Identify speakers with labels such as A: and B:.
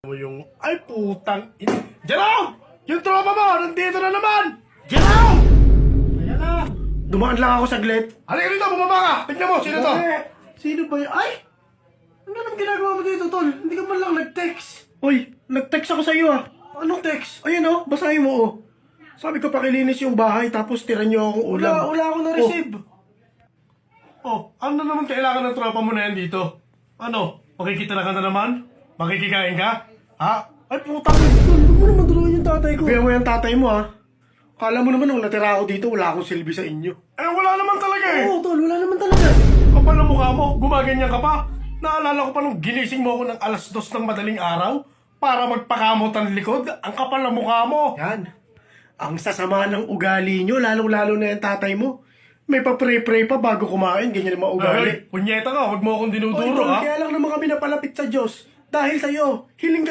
A: mo yung... Ay, putang... Jerome! Yung tropa mo! Nandito na naman! Jerome!
B: Ayan na!
A: Dumaan lang ako saglit. Halika dito, bumaba ka! Tignan mo, sino to?
B: Sino ba yun? Ay! Ano nang ginagawa mo dito, tol? Hindi ka man lang nag-text.
A: Uy, nag-text ako sa iyo ah.
B: Anong text?
A: Ayan oh, basahin mo oh. Sabi ko pakilinis yung bahay tapos tira niyo akong ulam.
B: Wala akong na-receive.
A: Oh, ano naman kailangan ng tropa mo na yan dito? Ano? Makikita na ka na naman? Makikikain ka? Ha? Ay, putang!
B: Tol, huwag mo naman duluhin yung tatay ko.
A: Kaya mo yung tatay mo ha. Kala mo naman nung natira ako dito, wala akong silbi sa inyo. Eh, wala naman talaga eh.
B: Oo, tol, wala naman talaga.
A: Kapal na mukha mo, gumaganyan ka pa. Naalala ko pa nung ginising mo ako ng 2:00 ng madaling araw para magpakamot ang likod. Ang kapal na mukha mo. Yan. Ang sasama ng ugali nyo, lalong-lalo na yung tatay mo. May pa-pray-pray pa bago kumain, ganyan ang mga ugali. Ay, punyeta ka, huwag mo akong dinuduro
B: Tol,
A: ha.
B: kaya lang naman kami napalapit sa Diyos. Dahil sa'yo, hiling